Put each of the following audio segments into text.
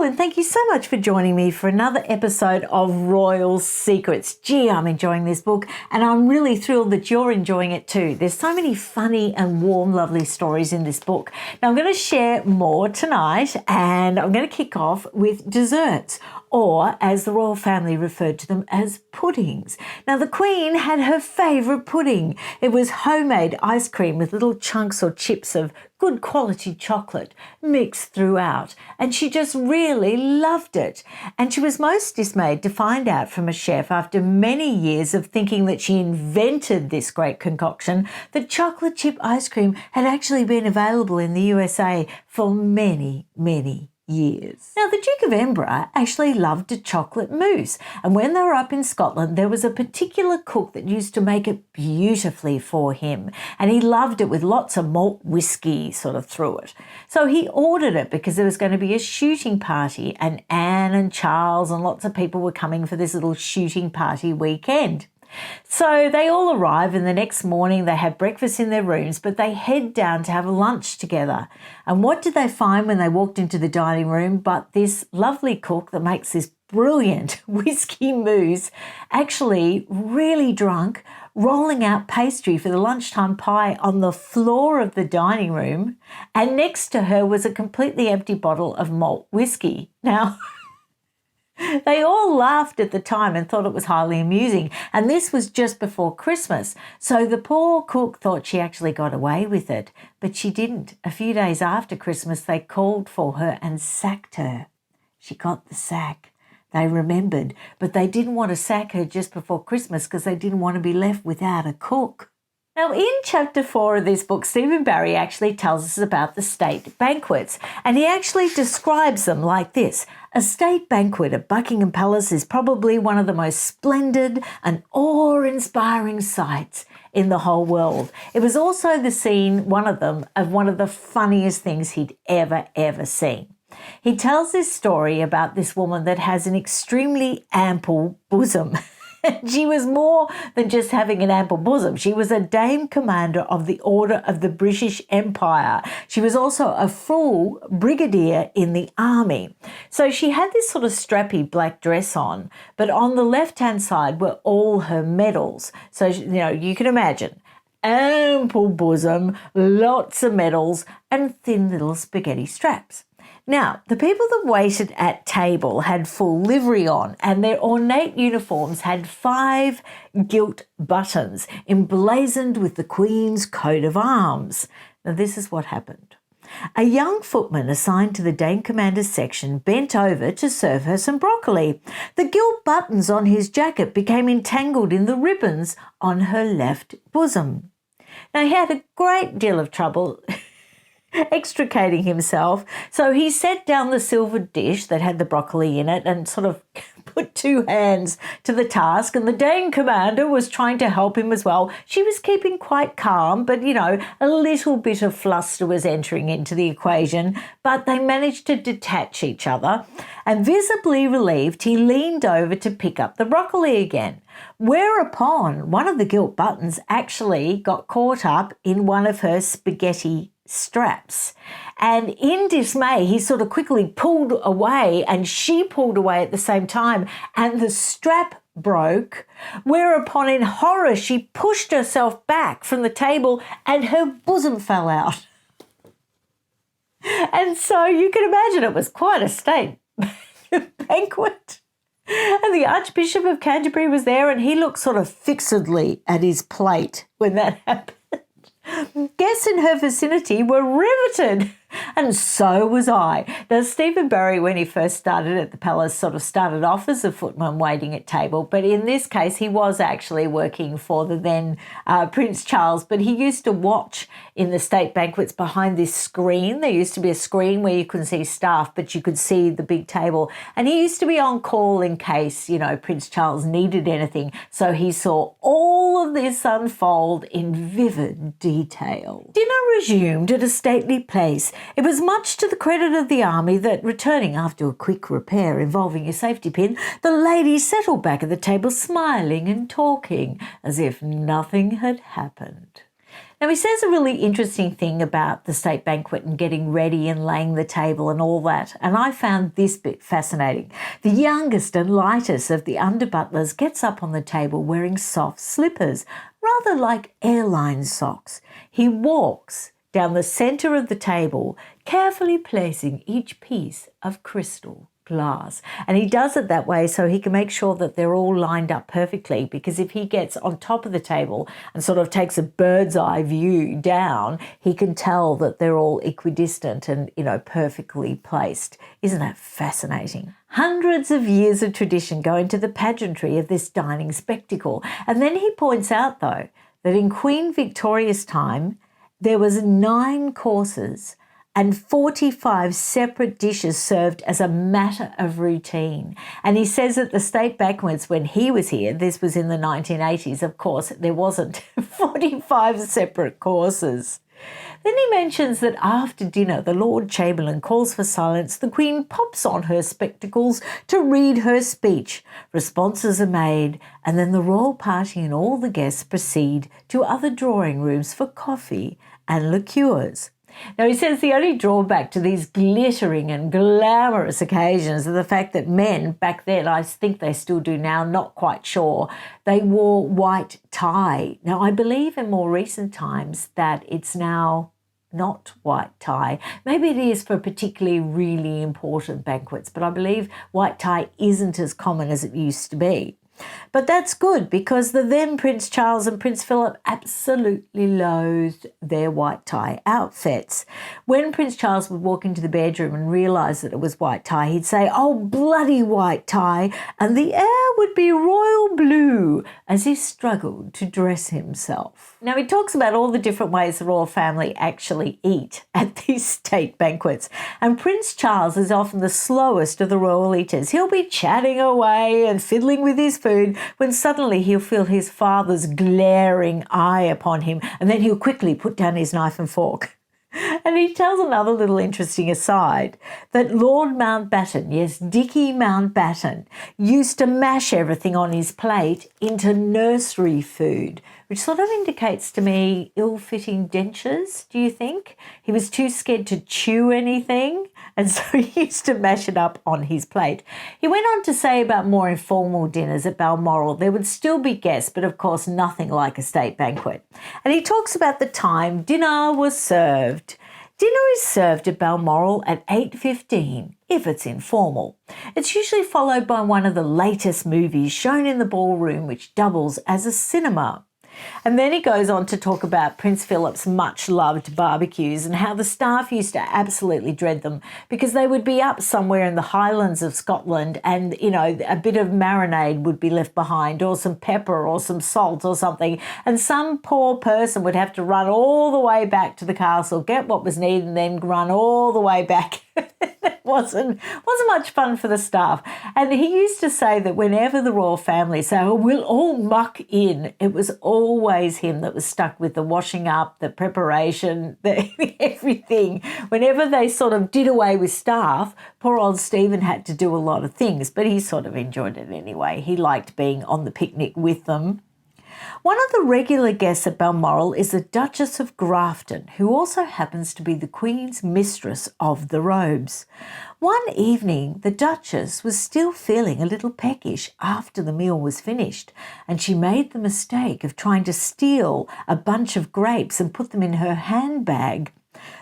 and thank you so much for joining me for another episode of Royal Secrets. Gee, I'm enjoying this book, and I'm really thrilled that you're enjoying it too. There's so many funny and warm, lovely stories in this book. Now, I'm going to share more tonight, and I'm going to kick off with desserts, or as the royal family referred to them as puddings. Now, the Queen had her favourite pudding. It was homemade ice cream with little chunks or chips of good quality chocolate mixed throughout, and she just really loved it. And she was most dismayed to find out from a chef, after many years of thinking that she invented this great concoction, that chocolate chip ice cream had actually been available in the USA for many, many years. Now, the Duke of Edinburgh actually loved a chocolate mousse, and when they were up in Scotland, there was a particular cook that used to make it beautifully for him, and he loved it with lots of malt whiskey sort of through it. So he ordered it because there was going to be a shooting party, and Anne and Charles and lots of people were coming for this little shooting party weekend. So they all arrive, and the next morning they have breakfast in their rooms, but they head down to have lunch together. And what did they find when they walked into the dining room but this lovely cook that makes this brilliant whiskey mousse, actually really drunk, rolling out pastry for the lunchtime pie on the floor of the dining room, and next to her was a completely empty bottle of malt whiskey. Now, they all laughed at the time and thought it was highly amusing, and this was just before Christmas, so the poor cook thought she actually got away with it, but she didn't. A few days after Christmas, they called for her and sacked her. She got the sack. They remembered, but they didn't want to sack her just before Christmas because they didn't want to be left without a cook. Now, in chapter 4 of this book, Stephen Barry actually tells us about the state banquets, and he actually describes them like this. A state banquet at Buckingham Palace is probably one of the most splendid and awe-inspiring sights in the whole world. It was also the scene, one of the funniest things he'd ever seen. He tells this story about this woman that has an extremely ample bosom. She was more than just having an ample bosom. She was a Dame Commander of the Order of the British Empire. She was also a full brigadier in the army. So she had this sort of strappy black dress on, but on the left-hand side were all her medals. So, you can imagine, ample bosom, lots of medals, and thin little spaghetti straps. Now, the people that waited at table had full livery on, and their ornate uniforms had 5 gilt buttons emblazoned with the Queen's coat of arms. Now, this is what happened. A young footman assigned to the Dame Commander's section bent over to serve her some broccoli. The gilt buttons on his jacket became entangled in the ribbons on her left bosom. Now, he had a great deal of trouble extricating himself, so he set down the silver dish that had the broccoli in it and sort of put 2 hands to the task, and the Dame Commander was trying to help him as well. She was keeping quite calm, but a little bit of fluster was entering into the equation, but they managed to detach each other, and visibly relieved, he leaned over to pick up the broccoli again, whereupon one of the gilt buttons actually got caught up in one of her spaghetti straps. And in dismay, he sort of quickly pulled away, and she pulled away at the same time, and the strap broke, whereupon in horror she pushed herself back from the table and her bosom fell out. And so you can imagine it was quite a state banquet. And the Archbishop of Canterbury was there, and he looked sort of fixedly at his plate when that happened. Guests in her vicinity were riveted, and so was I. Now, Stephen Barry, when he first started at the palace, sort of started off as a footman waiting at table, but in this case, he was actually working for the then Prince Charles, but he used to watch in the state banquets behind this screen. There used to be a screen where you couldn't see staff, but you could see the big table, and he used to be on call in case, Prince Charles needed anything, so he saw all of this unfold in vivid detail. Dinner resumed at a stately pace. It was much to the credit of the army that, returning after a quick repair involving a safety pin, the ladies settled back at the table smiling and talking as if nothing had happened. Now, he says a really interesting thing about the state banquet and getting ready and laying the table and all that, and I found this bit fascinating. The youngest and lightest of the under-butlers gets up on the table wearing soft slippers, rather like airline socks. He walks down the centre of the table, carefully placing each piece of crystal glass. And he does it that way so he can make sure that they're all lined up perfectly, because if he gets on top of the table and sort of takes a bird's eye view down, he can tell that they're all equidistant and, perfectly placed. Isn't that fascinating? Hundreds of years of tradition go into the pageantry of this dining spectacle. And then he points out, though, that in Queen Victoria's time, there was 9 courses and 45 separate dishes served as a matter of routine. And he says that the state banquets when he was here, this was in the 1980s, of course, there wasn't 45 separate courses. Then he mentions that after dinner, the Lord Chamberlain calls for silence. The Queen pops on her spectacles to read her speech. Responses are made, and then the royal party and all the guests proceed to other drawing rooms for coffee and liqueurs. Now, he says the only drawback to these glittering and glamorous occasions is the fact that men back then, I think they still do now, not quite sure, they wore white tie. Now, I believe in more recent times that it's now not white tie. Maybe it is for particularly really important banquets, but I believe white tie isn't as common as it used to be. But that's good, because the then Prince Charles and Prince Philip absolutely loathed their white tie outfits. When Prince Charles would walk into the bedroom and realise that it was white tie, he'd say, "Oh, bloody white tie," and the air would be royal blue as he struggled to dress himself. Now, he talks about all the different ways the royal family actually eat at these state banquets, and Prince Charles is often the slowest of the royal eaters. He'll be chatting away and fiddling with his food when suddenly he'll feel his father's glaring eye upon him, and then he'll quickly put down his knife and fork. And he tells another little interesting aside that Lord Mountbatten, yes, Dickie Mountbatten, used to mash everything on his plate into nursery food, which sort of indicates to me ill-fitting dentures, do you think? He was too scared to chew anything, and so he used to mash it up on his plate. He went on to say about more informal dinners at Balmoral, there would still be guests, but of course nothing like a state banquet. And he talks about the time dinner was served. Dinner is served at Balmoral at 8:15 if it's informal. It's usually followed by one of the latest movies shown in the ballroom, which doubles as a cinema. And then he goes on to talk about Prince Philip's much-loved barbecues and how the staff used to absolutely dread them because they would be up somewhere in the Highlands of Scotland and, a bit of marinade would be left behind, or some pepper or some salt or something, and some poor person would have to run all the way back to the castle, get what was needed, and then run all the way back. It wasn't much fun for the staff. And he used to say that whenever the royal family say, "Oh, we'll all muck in," it was always him that was stuck with the washing up, the preparation, everything. Whenever they sort of did away with staff, poor old Stephen had to do a lot of things, but he sort of enjoyed it anyway. He liked being on the picnic with them. One of the regular guests at Balmoral is the Duchess of Grafton, who also happens to be the Queen's mistress of the robes. One evening, the Duchess was still feeling a little peckish after the meal was finished, and she made the mistake of trying to steal a bunch of grapes and put them in her handbag.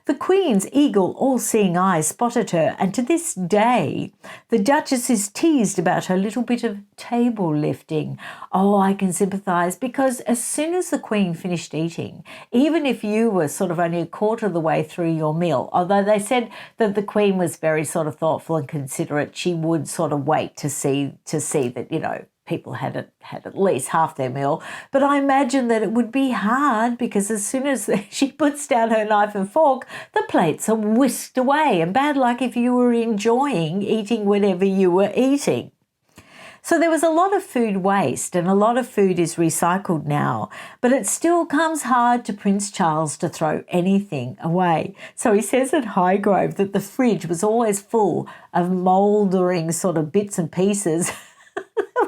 The Queen's eagle, all-seeing eyes spotted her, and to this day, the Duchess is teased about her little bit of table lifting. Oh, I can sympathise, because as soon as the Queen finished eating, even if you were sort of only a quarter of the way through your meal, although they said that the Queen was very sort of thoughtful and considerate, she would sort of wait to see that, people had at least half their meal. But I imagine that it would be hard because as soon as she puts down her knife and fork, the plates are whisked away, and bad luck if you were enjoying eating whatever you were eating. So there was a lot of food waste, and a lot of food is recycled now, but it still comes hard to Prince Charles to throw anything away. So he says at Highgrove that the fridge was always full of mouldering sort of bits and pieces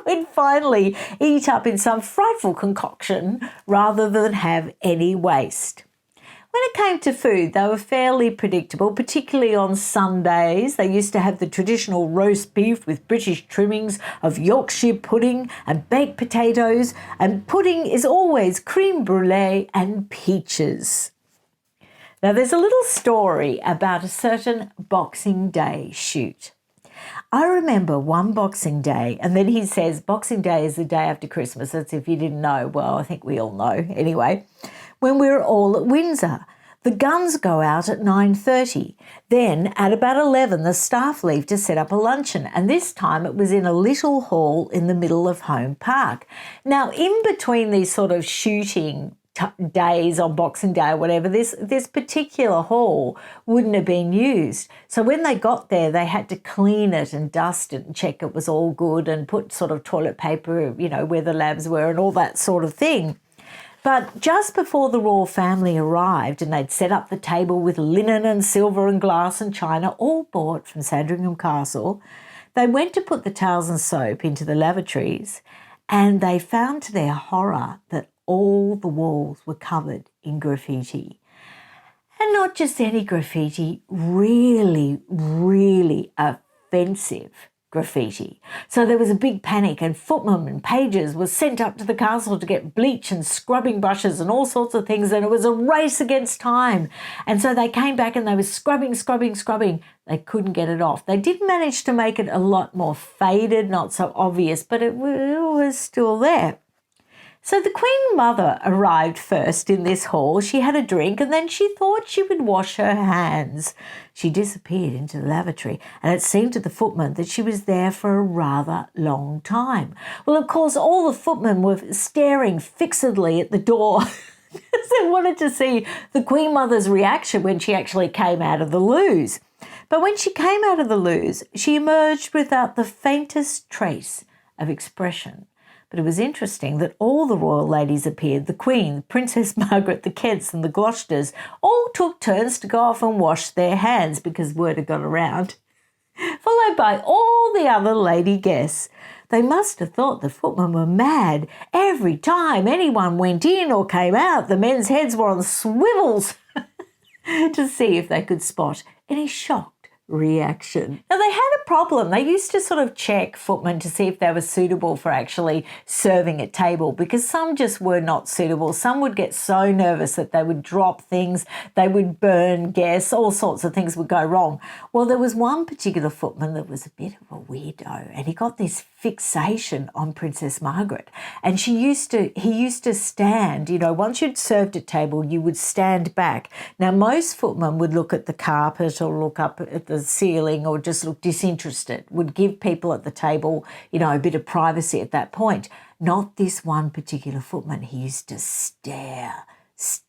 would finally eat up in some frightful concoction rather than have any waste. When it came to food, they were fairly predictable, particularly on Sundays. They used to have the traditional roast beef with British trimmings of Yorkshire pudding and baked potatoes, and pudding is always creme brulee and peaches. Now, there's a little story about a certain Boxing Day shoot. I remember one Boxing Day, and then he says Boxing Day is the day after Christmas. That's if you didn't know. Well, I think we all know anyway. When we were all at Windsor. The guns go out at 9:30. Then at about 11, the staff leave to set up a luncheon. And this time it was in a little hall in the middle of Home Park. Now, in between these sort of shooting days on Boxing Day or whatever, this particular hall wouldn't have been used. So when they got there, they had to clean it and dust it and check it was all good and put sort of toilet paper, where the labs were and all that sort of thing. But just before the royal family arrived and they'd set up the table with linen and silver and glass and china, all bought from Sandringham Castle, they went to put the towels and soap into the lavatories, and they found to their horror that all the walls were covered in graffiti. And not just any graffiti, really, really offensive graffiti. So there was a big panic, and footmen and pages were sent up to the castle to get bleach and scrubbing brushes and all sorts of things, and it was a race against time. And so they came back and they were scrubbing. They couldn't get it off. They did manage to make it a lot more faded, not so obvious, but it was still there. So the Queen Mother arrived first in this hall. She had a drink and then she thought she would wash her hands. She disappeared into the lavatory, and it seemed to the footman that she was there for a rather long time. Well, of course, all the footmen were staring fixedly at the door because they wanted to see the Queen Mother's reaction when she actually came out of the loos. But when she came out of the loos, she emerged without the faintest trace of expression. But it was interesting that all the royal ladies appeared. The Queen, Princess Margaret, the Kents and the Gloucesters all took turns to go off and wash their hands because word had got around, followed by all the other lady guests. They must have thought the footmen were mad. Every time anyone went in or came out, the men's heads were on swivels to see if they could spot any shocked reaction. Now, they had a problem. They used to sort of check footmen to see if they were suitable for actually serving at table, because some just were not suitable. Some would get so nervous that they would drop things, they would burn guests, all sorts of things would go wrong. Well, there was one particular footman that was a bit of a weirdo, and he got this fixation on Princess Margaret. And he used to stand, once you'd served at table, you would stand back. Now, most footmen would look at the carpet or look up at the ceiling or just look disinterested, would give people at the table, a bit of privacy at that point. Not this one particular footman. He used to stare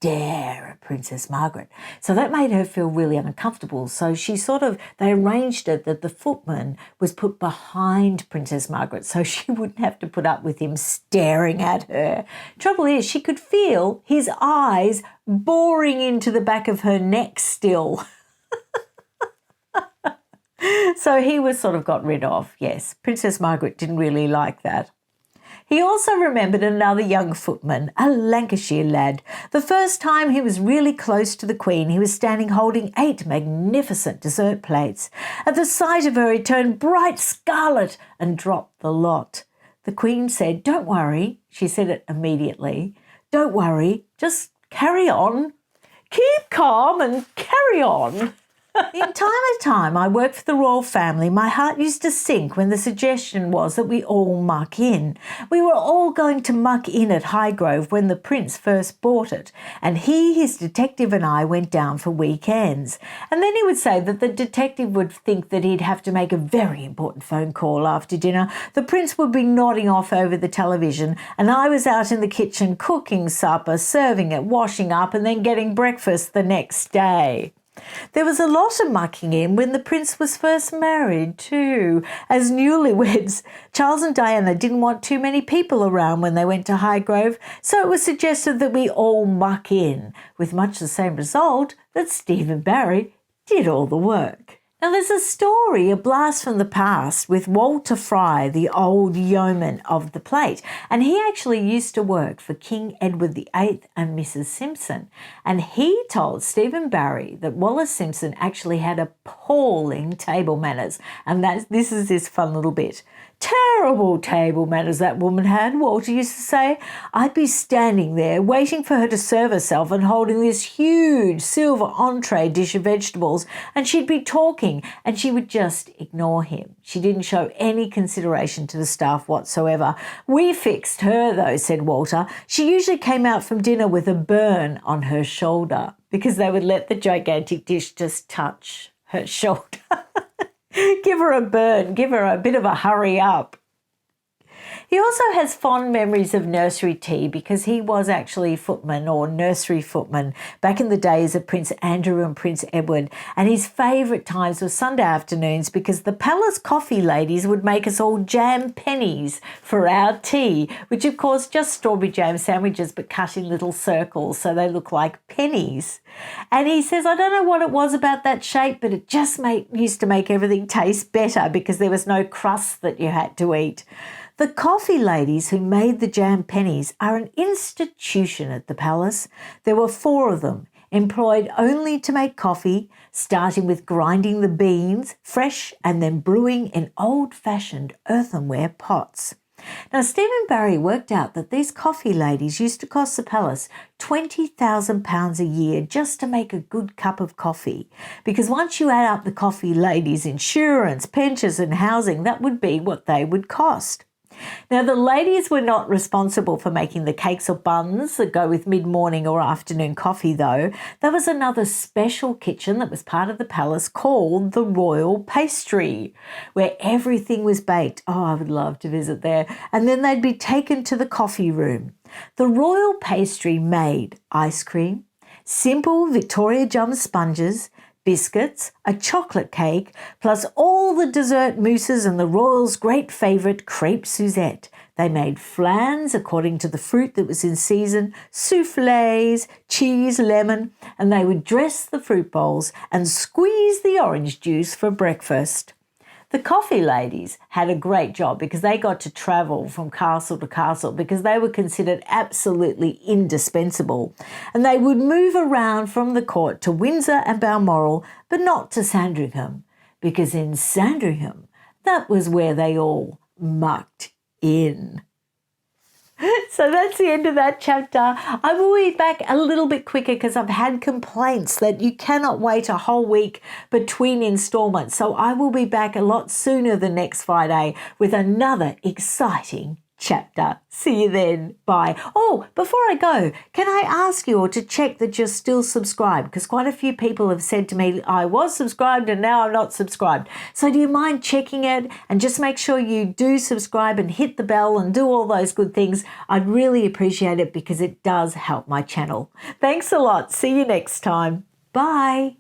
at Princess Margaret. So that made her feel really uncomfortable. So they arranged it that the footman was put behind Princess Margaret so she wouldn't have to put up with him staring at her. Trouble is, she could feel his eyes boring into the back of her neck still. So he was sort of got rid of, yes. Princess Margaret didn't really like that. He also remembered another young footman, a Lancashire lad. The first time he was really close to the Queen, he was standing holding 8 magnificent dessert plates. At the sight of her, he turned bright scarlet and dropped the lot. The Queen said, "Don't worry," she said it immediately. "Don't worry, just carry on. Keep calm and carry on." In time I worked for the royal family, my heart used to sink when the suggestion was that we all muck in. We were all going to muck in at Highgrove when the Prince first bought it, and he, his detective and I went down for weekends. And then he would say that the detective would think that he'd have to make a very important phone call after dinner. The Prince would be nodding off over the television, and I was out in the kitchen cooking supper, serving it, washing up, and then getting breakfast the next day. There was a lot of mucking in when the Prince was first married too. As newlyweds, Charles and Diana didn't want too many people around when they went to Highgrove, so it was suggested that we all muck in, with much the same result that Stephen Barry did all the work. Now, there's a story, a blast from the past, with Walter Fry, the old yeoman of the plate. And he actually used to work for King Edward VIII and Mrs. Simpson. And he told Stephen Barry that Wallis Simpson actually had appalling table manners. And this is this fun little bit. Terrible table manners that woman had, Walter used to say. I'd be standing there waiting for her to serve herself and holding this huge silver entree dish of vegetables, and she'd be talking and she would just ignore him. She didn't show any consideration to the staff whatsoever. We fixed her though, said Walter. She usually came out from dinner with a burn on her shoulder because they would let the gigantic dish just touch her shoulder. Give her a burn, give her a bit of a hurry up. He also has fond memories of nursery tea because he was actually footman or nursery footman back in the days of Prince Andrew and Prince Edward. And his favourite times were Sunday afternoons because the palace coffee ladies would make us all jam pennies for our tea, which of course just strawberry jam sandwiches but cut in little circles so they look like pennies. And he says, I don't know what it was about that shape, but it just used to make everything taste better because there was no crust that you had to eat. The coffee ladies who made the jam pennies are an institution at the palace. There were 4 of them, employed only to make coffee, starting with grinding the beans, fresh, and then brewing in old-fashioned earthenware pots. Now, Stephen Barry worked out that these coffee ladies used to cost the palace £20,000 a year just to make a good cup of coffee, because once you add up the coffee ladies' insurance, pensions and housing, that would be what they would cost. Now, the ladies were not responsible for making the cakes or buns that go with mid-morning or afternoon coffee, though. There was another special kitchen that was part of the palace called the Royal Pastry, where everything was baked. Oh, I would love to visit there. And then they'd be taken to the coffee room. The Royal Pastry made ice cream, simple Victoria Jum sponges, biscuits, a chocolate cake, plus all the dessert mousses and the royals' great favourite crepe Suzette. They made flans according to the fruit that was in season, soufflés, cheese, lemon, and they would dress the fruit bowls and squeeze the orange juice for breakfast. The coffee ladies had a great job because they got to travel from castle to castle because they were considered absolutely indispensable. And they would move around from the court to Windsor and Balmoral, but not to Sandringham, because in Sandringham, that was where they all mucked in. So that's the end of that chapter. I will be back a little bit quicker because I've had complaints that you cannot wait a whole week between installments. So I will be back a lot sooner than next Friday with another exciting chapter. See you then. Bye. Oh, before I go, can I ask you all to check that you're still subscribed? Because quite a few people have said to me, I was subscribed and now I'm not subscribed. So do you mind checking it and just make sure you do subscribe and hit the bell and do all those good things? I'd really appreciate it because it does help my channel. Thanks a lot. See you next time. Bye.